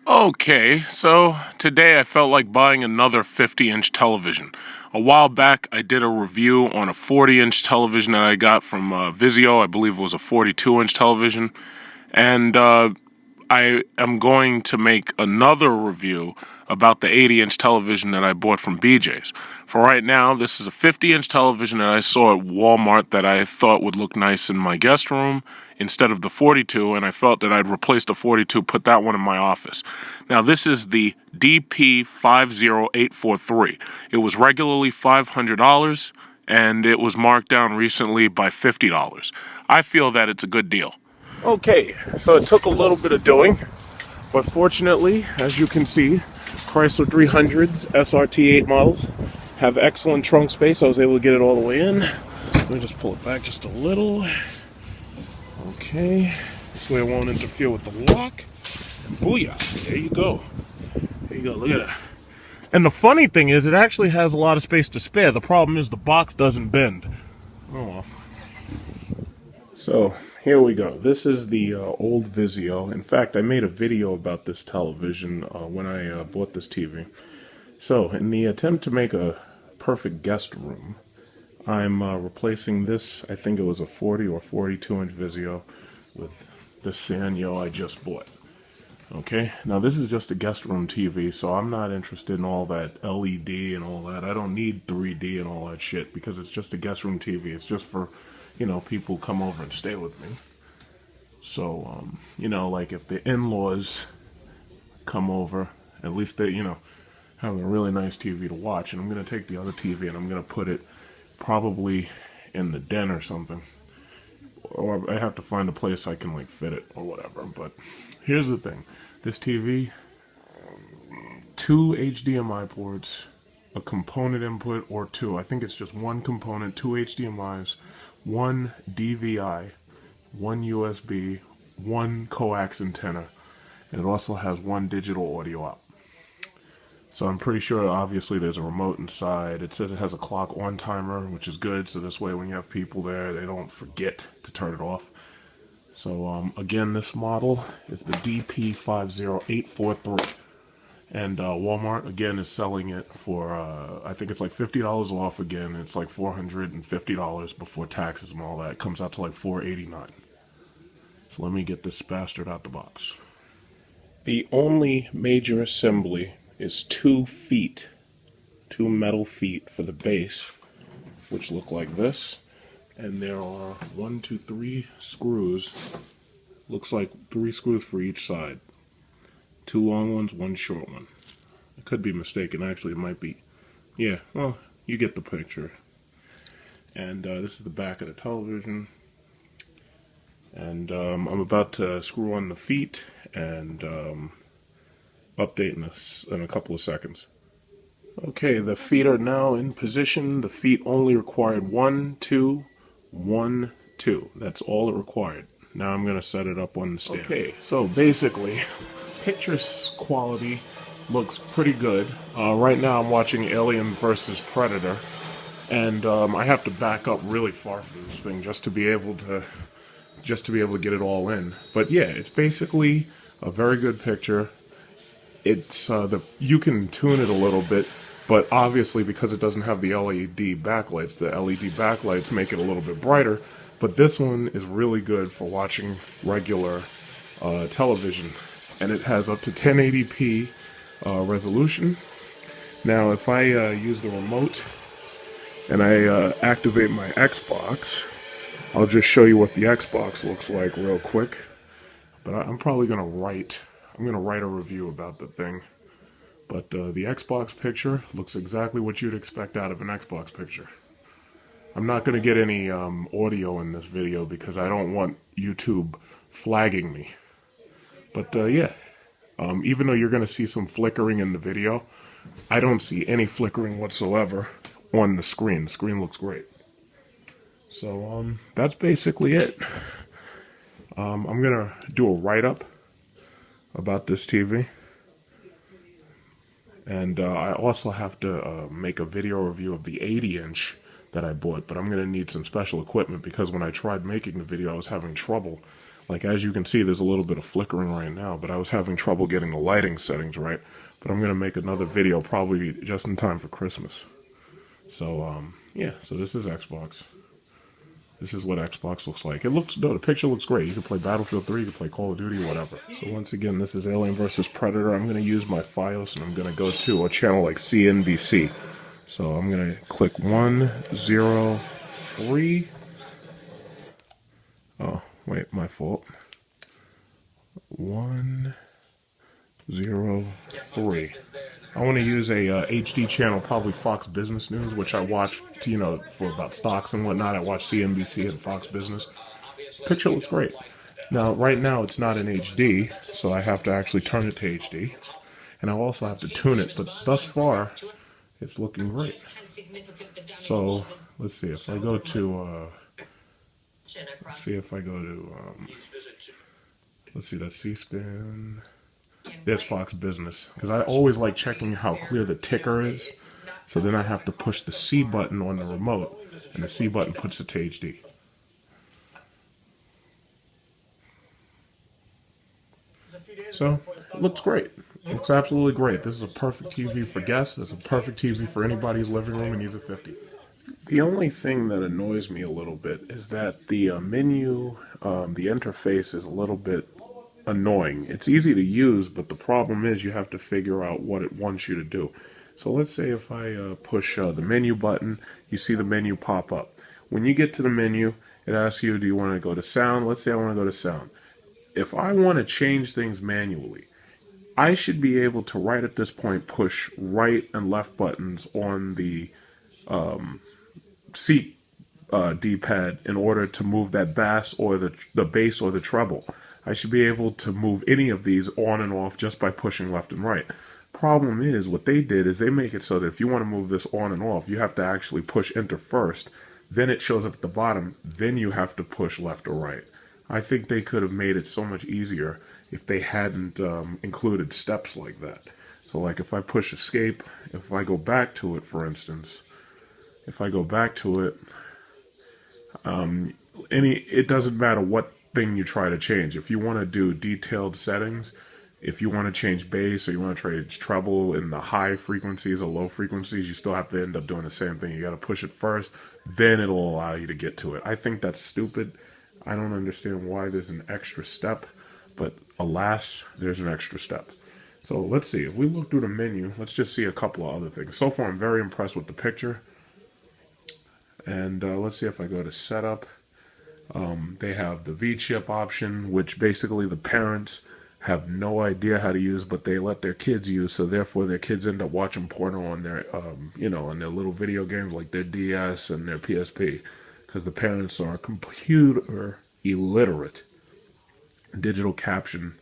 Okay, so today I felt like buying another 50-inch television. A while back I did a review on a 40-inch television that I got from Vizio. I believe it was a 42-inch television. And I am going to make another review about the 80-inch television that I bought from BJ's. For right now, this is a 50-inch television that I saw at Walmart that I thought would look nice in my guest room instead of the 42, and I felt that I'd replace the 42, put that one in my office. Now, this is the DP50843. It was regularly $500, and it was marked down recently by $50. I feel that it's a good deal. Okay, so it took a little bit of doing, but fortunately, as you can see, Chrysler 300s SRT 8 models have excellent trunk space. I was able to get it all the way in. Let me just pull it back just a little. Okay, this way it won't interfere with the lock. And booyah, there you go. There you go, look at that. And the funny thing is, it actually has a lot of space to spare. The problem is the box doesn't bend. Oh well. So, here we go. This is the old Vizio. In fact, I made a video about this television when I bought this TV. So, in the attempt to make a perfect guest room, I'm replacing this, I think it was a 40 or 42-inch Vizio, with the Sanyo I just bought. Okay, now this is just a guest room TV, so I'm not interested in all that LED and all that. I don't need 3D and all that shit, because it's just a guest room TV. It's just for, you know, people come over and stay with me. So, you know, like if the in-laws come over, at least they, you know, have a really nice TV to watch. And I'm going to take the other TV and I'm going to put it probably in the den or something. Or I have to find a place I can, like, fit it or whatever. But here's the thing. This TV, 2 HDMI ports, a component input, or 2. I think it's just 1 component, 2 HDMIs, 1 DVI, 1 USB, 1 coax antenna, and it also has 1 digital audio out. So I'm pretty sure, obviously, there's a remote inside. It says it has a clock on timer, which is good, so this way when you have people there, they don't forget to turn it off. So, again, this model is the DP50843. And Walmart, again, is selling it for, I think it's like $50 off again. It's like $450 before taxes and all that. It comes out to like $489. So let me get this bastard out the box. The only major assembly is 2 feet, 2 metal feet for the base, which look like this. And there are 1, 2, 3 screws. Looks like 3 screws for each side. 2 long ones, 1 short one. I could be mistaken. Actually, it might be. Yeah, well, you get the picture. And this is the back of the television. And I'm about to screw on the feet and update in a couple of seconds. Okay, the feet are now in position. The feet only required 1, 2, 1, 2. That's all it required. Now I'm going to set it up on the stand. Okay, so basically, picture quality looks pretty good. Right now I'm watching Alien vs. Predator, and I have to back up really far from this thing just to be able to get it all in. But yeah, it's basically a very good picture. It's you can tune it a little bit, but obviously because it doesn't have the LED backlights make it a little bit brighter. But this one is really good for watching regular television, and it has up to 1080p resolution. Now, if I use the remote and I activate my Xbox, I'll just show you what the Xbox looks like real quick. But I'm probably gonna write a review about the thing. But the Xbox picture looks exactly what you'd expect out of an Xbox picture. I'm not going to get any audio in this video because I don't want YouTube flagging me. But yeah, even though you're going to see some flickering in the video, I don't see any flickering whatsoever on the screen. The screen looks great. So that's basically it. I'm going to do a write-up about this TV. And I also have to make a video review of the 80-inch that I bought, but I'm going to need some special equipment because when I tried making the video, I was having trouble Like, as you can see, there's a little bit of flickering right now, but I was having trouble getting the lighting settings right. But I'm going to make another video probably just in time for Christmas. So, yeah, so this is Xbox. This is what Xbox looks like. The picture looks great. You can play Battlefield 3, you can play Call of Duty, whatever. So once again, this is Alien vs. Predator. I'm going to use my FIOS, and I'm going to go to a channel like CNBC. So I'm going to click 103. Oh, wait, my fault. 103. I want to use a HD channel, probably Fox Business News, which I watch, you know, for about stocks and whatnot. I watch CNBC and Fox Business. Picture looks great. Now, right now, it's not in HD, so I have to actually turn it to HD. And I also have to tune it, but thus far, it's looking great. So, let's see, if I go to, let's see, that's C-SPAN. There's Fox Business, because I always like checking how clear the ticker is, so then I have to push the C button on the remote, and the C button puts it to HD. So, it looks great. It looks absolutely great. This is a perfect TV for guests. It's a perfect TV for anybody's living room who needs a 50. The only thing that annoys me a little bit is that the menu, the interface is a little bit annoying. It's easy to use, but the problem is you have to figure out what it wants you to do. So let's say if I push the menu button, you see the menu pop up. When you get to the menu, it asks you, do you want to go to sound? Let's say I want to go to sound. If I want to change things manually, I should be able to, right at this point, push right and left buttons on the seat D-pad in order to move that bass or the bass or the treble. I should be able to move any of these on and off just by pushing left and right. Problem is, what they did is they make it so that if you want to move this on and off, you have to actually push enter first, then it shows up at the bottom, then you have to push left or right. I think they could have made it so much easier if they hadn't included steps like that. So like if I push escape, if I go back to it, for instance, if I go back to it, it doesn't matter what thing you try to change. If you want to do detailed settings, if you want to change bass or you want to change treble in the high frequencies or low frequencies, you still have to end up doing the same thing. You got to push it first, then it'll allow you to get to it. I think that's stupid. I don't understand why there's an extra step, but alas, there's an extra step. So let's see. If we look through the menu, let's just see a couple of other things. So far, I'm very impressed with the picture. And let's see if I go to setup. They have the V-chip option, which basically the parents have no idea how to use, but they let their kids use, so therefore their kids end up watching porno on their, on their little video games like their DS and their PSP, because the parents are computer illiterate. Digital caption.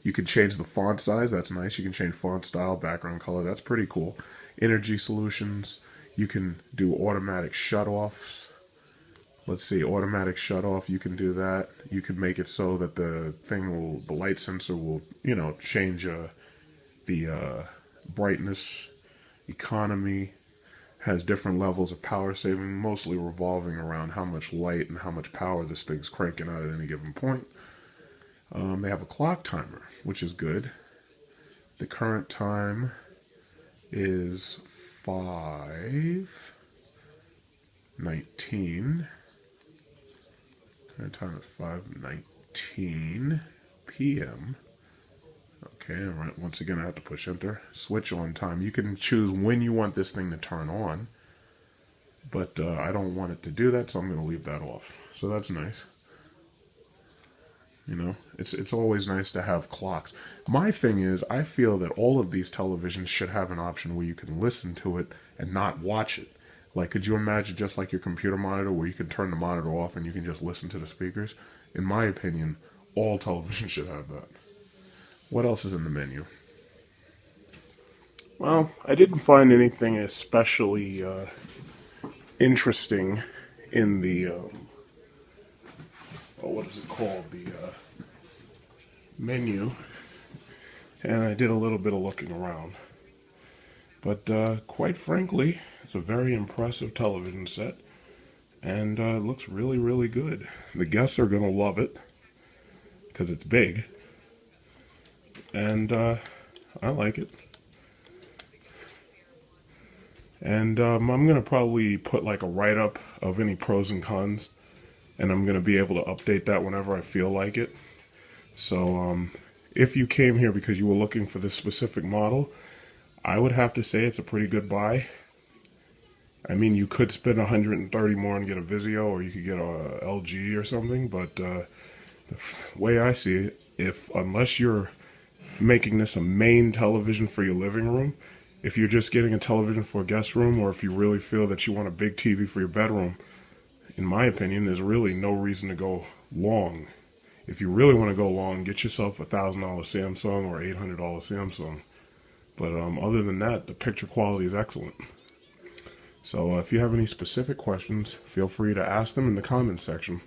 You can change the font size, that's nice. You can change font style, background color, that's pretty cool. Energy solutions. You can do automatic shutoffs. Let's see, automatic shutoff, you can do that. You can make it so that the light sensor will, change the brightness. Economy has different levels of power saving, mostly revolving around how much light and how much power this thing's cranking out at any given point. They have a clock timer, which is good. The current time is 5:19. Current time is 5:19 p.m. Okay, all right. Once again, I have to push enter. Switch on time. You can choose when you want this thing to turn on, but I don't want it to do that, so I'm going to leave that off. So that's nice. It's always nice to have clocks. My thing is, I feel that all of these televisions should have an option where you can listen to it and not watch it. Like, could you imagine just like your computer monitor where you can turn the monitor off and you can just listen to the speakers? In my opinion, all televisions should have that. What else is in the menu? Well, I didn't find anything especially interesting in the, what is it called? The menu. And I did a little bit of looking around. But quite frankly, it's a very impressive television set, and it looks really, really good. The guests are going to love it. because it's big, and I like it. And I'm going to probably put like a write-up of any pros and cons, and I'm going to be able to update that whenever I feel like it. So if you came here because you were looking for this specific model, I would have to say it's a pretty good buy. I mean, you could spend $130 more and get a Vizio, or you could get a LG or something, but the way I see it, unless you're making this a main television for your living room, if you're just getting a television for a guest room, or if you really feel that you want a big TV for your bedroom, in my opinion, there's really no reason to go long. If you really want to go long, get yourself a $1,000 Samsung or $800 Samsung. But other than that, the picture quality is excellent. So if you have any specific questions, feel free to ask them in the comments section.